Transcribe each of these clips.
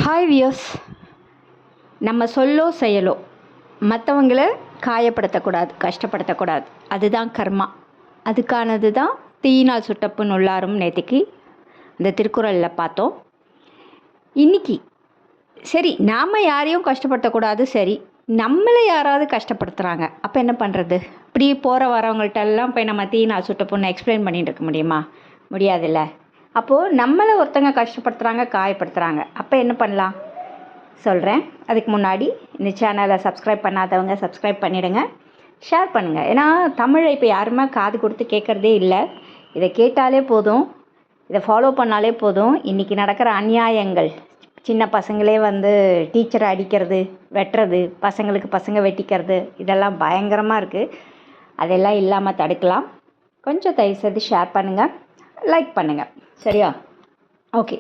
Hi wears, நம்ம சொல்லோ செயலோ மற்றவங்களை காயப்படுத்தக்கூடாது, கஷ்டப்படுத்தக்கூடாது. அதுதான் கர்மா. அதுக்கானது தான் தீயினால் சுட்டப்புண் உள்ளாரும் நேற்றுக்கு இந்த திருக்குறளில் பார்த்தோம். இன்றைக்கி சரி, நாம் யாரையும் கஷ்டப்படுத்தக்கூடாது, சரி நம்மளை யாராவது கஷ்டப்படுத்துகிறாங்க, அப்போ என்ன பண்ணுறது? இப்படி போகிற வரவங்கள்ட்டெல்லாம் போய் நம்ம தீயினால் சுட்டப்புண்ணை எக்ஸ்பிளைன் பண்ணிட்டு இருக்க முடியுமா? முடியாதுல்ல. அப்போது நம்மளை ஒருத்தங்க கஷ்டப்படுத்துகிறாங்க, காயப்படுத்துகிறாங்க, அப்போ என்ன பண்ணலாம் சொல்கிறேன். அதுக்கு முன்னாடி இந்த சேனலை சப்ஸ்கிரைப் பண்ணாதவங்க சப்ஸ்கிரைப் பண்ணிவிடுங்க, ஷேர் பண்ணுங்கள். ஏன்னா தமிழை இப்போ யாருமே காது கொடுத்து கேட்குறதே இல்லை. இதை கேட்டாலே போதும், இதை ஃபாலோ பண்ணாலே போதும். இன்றைக்கி நடக்கிற அநியாயங்கள், சின்ன பசங்களே டீச்சரை அடிக்கிறது, வெட்டுறது, பசங்க வெட்டிக்கிறது, இதெல்லாம் பயங்கரமாக இருக்குது. அதெல்லாம் இல்லாமல் தடுக்கலாம். கொஞ்சம் தயவுசெய்து ஷேர் பண்ணுங்கள், லைக் பண்ணுங்கள், சரியா? ஓகே.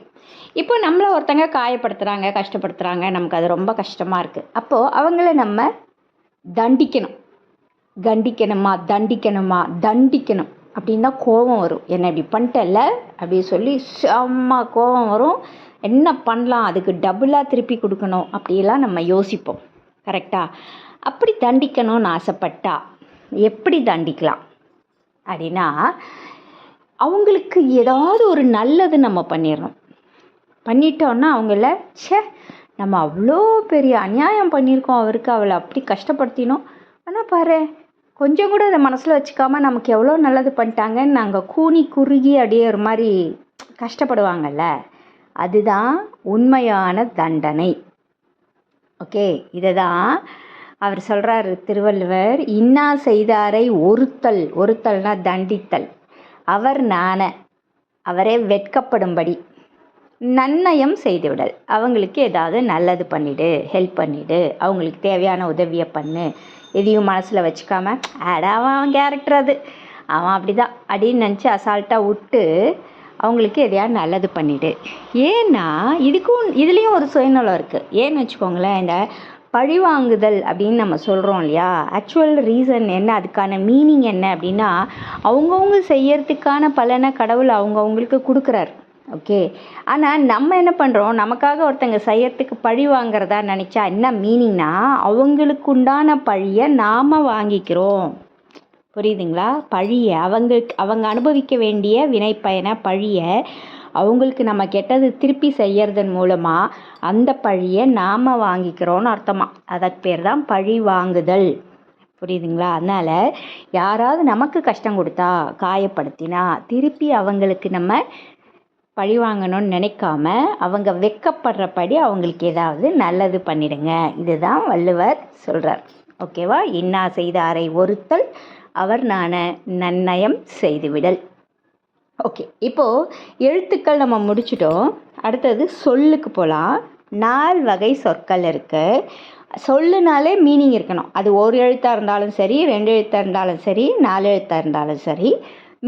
இப்போ நம்மளை ஒருத்தங்க காயப்படுத்துகிறாங்க, கஷ்டப்படுத்துகிறாங்க, நமக்கு அது ரொம்ப கஷ்டமாக இருக்குது. அப்போது அவங்கள நம்ம தண்டிக்கணும். தண்டிக்கணும் அப்படின்னு தான் கோபம் வரும். என்ன இப்படி பண்ணிட்டல அப்படின்னு சொல்லி செம்ம கோபம் வரும். என்ன பண்ணலாம், அதுக்கு டபுளாக திருப்பி கொடுக்கணும் அப்படிலாம் நம்ம யோசிப்போம். கரெக்டாக? அப்படி தண்டிக்கணும்னு ஆசைப்பட்டா எப்படி தண்டிக்கலாம் அப்படின்னா, அவங்களுக்கு ஏதாவது ஒரு நல்லது நம்ம பண்ணிட்டோன்னா அவங்கள நம்ம அவ்வளோ பெரிய அநியாயம் பண்ணியிருக்கோம், அவருக்கு அவளை அப்படி கஷ்டப்படுத்தினோம், ஆனால் பாரு கொஞ்சம் கூட அதை மனசில் வச்சுக்காம நமக்கு எவ்வளோ நல்லது பண்ணிட்டாங்கன்னு நாங்கள் கூனி குறுகி அப்படியே ஒரு மாதிரி கஷ்டப்படுவாங்கல்ல, அதுதான் உண்மையான தண்டனை. ஓகே, இதை தான் அவர் சொல்கிறார் திருவள்ளுவர். இன்னா செய்தாரை ஒருத்தல்னா தண்டித்தல், அவர் அவரே வெட்கப்படும்படி நன்னயம் செய்துவிடல். அவங்களுக்கு ஏதாவது நல்லது பண்ணிவிடு, ஹெல்ப் பண்ணிவிடு, அவங்களுக்கு தேவையான உதவியை பண்ணு. எதையும் மனசில் வச்சுக்காம அவன் கேரக்டர் அது, அவன் அப்படி தான் அப்படின்னு நினச்சி அசால்ட்டாக விட்டு அவங்களுக்கு எதையாவது நல்லது பண்ணிவிடு. ஏன்னா இதுலேயும் ஒரு சுயநலம் இருக்குது. ஏன்னு வச்சுக்கோங்களேன், இந்த பழிவாங்குதல் அப்படின்னு நம்ம சொல்கிறோம் இல்லையா, ஆக்சுவல் ரீசன் என்ன, அதுக்கான மீனிங் என்ன அப்படின்னா, அவங்கவுங்க செய்யறதுக்கான பலனை கடவுள் அவங்கவுங்களுக்கு கொடுக்குறாரு. ஓகே. ஆனால் நம்ம என்ன பண்ணுறோம், நமக்காக ஒருத்தங்க செய்யறதுக்கு பழி வாங்கிறதா நினச்சா என்ன மீனிங்னா, அவங்களுக்கு உண்டான பழியை நாம் வாங்கிக்கிறோம். புரியுதுங்களா? பழியை அவங்க அனுபவிக்க வேண்டிய வினைப்பயனை பழியை அவங்களுக்கு நம்ம கெட்டது திருப்பி செய்யறதன் மூலமாக அந்த பழியை நாம் வாங்கிக்கிறோன்னு அர்த்தமா. அதற்கு பேர் தான் பழி வாங்குதல். புரியுதுங்களா? அதனால் யாராவது நமக்கு கஷ்டம் கொடுத்தா, காயப்படுத்தினா, திருப்பி அவங்களுக்கு நம்ம பழி வாங்கணும்னு நினைக்காம அவங்க வெட்கப்படுறபடி அவங்களுக்கு ஏதாவது நல்லது பண்ணிடுங்க. இதுதான் வள்ளுவர் சொல்கிறார். ஓகேவா? இன்னா செய்தாரை ஒருத்தல், அவர் நன்னயம் செய்துவிடல். ஓகே, இப்போது எழுத்துக்கள் நம்ம முடிச்சிட்டோம். அடுத்தது சொல்லுக்கு போகலாம். 4 வகை சொற்கள் இருக்குது. சொல்லுனாலே மீனிங் இருக்கணும். அது ஒரு எழுத்தாக இருந்தாலும் சரி, 2 எழுத்தாக இருந்தாலும் சரி, 4 எழுத்தாக இருந்தாலும் சரி,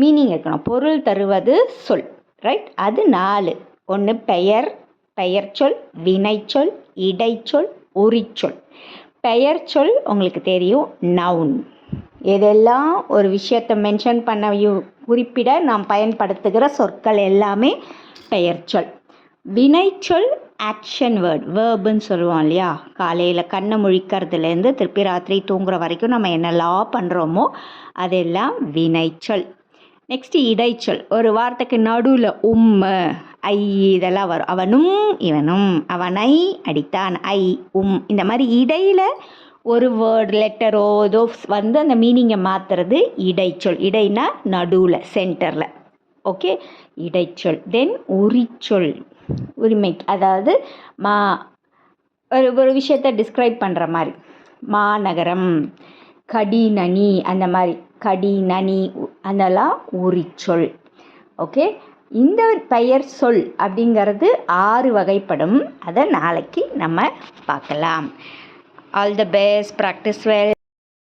மீனிங் இருக்கணும். பொருள் தருவது சொல், ரைட்? அது 4. ஒன்று பெயர்ச்சொல், வினைச்சொல், இடைச்சொல், உரிச்சொல். பெயர்ச்சொல் உங்களுக்கு தெரியும், நவுன். இதெல்லாம் ஒரு விஷயத்தை மென்ஷன் பண்ண குறிப்பிட நாம் பயன்படுத்துகிற சொற்கள் எல்லாமே பெயர்ச்சொல். வினைச்சொல் ஆக்ஷன் வேர்புன்னு சொல்லுவோம் இல்லையா, காலையில் கண்ணை முழிக்கிறதுலேருந்து திருப்பி ராத்திரி தூங்குற வரைக்கும் நம்ம என்னெல்லாம் பண்ணுறோமோ அதெல்லாம் வினைச்சொல். நெக்ஸ்ட்டு இடைச்சொல். ஒரு வார்த்தைக்கு நடுவில் ஐ இதெல்லாம் வரும். அவனும் இவனும், அவனை அடித்தான், இந்த மாதிரி இடையில் ஒரு வேர்டு லெட்டரோ ஏதோ அந்த மீனிங்கை மாற்றுறது இடைச்சொல். இடைனா நடுவில், சென்டரில். ஓகே, இடைச்சொல். தென் உரிச்சொல். உரிமை, அதாவது ஒரு விஷயத்தை டிஸ்கிரைப் பண்ணுற மாதிரி. மாநகரம், கடிநனி, அந்த மாதிரி கடிநனி, அதெல்லாம் உரிச்சொல். ஓகே, இந்த பெயர் சொல் அப்படிங்கிறது 6 வகைப்படும். அதை நாளைக்கு நம்ம பார்க்கலாம். All the best, practice well.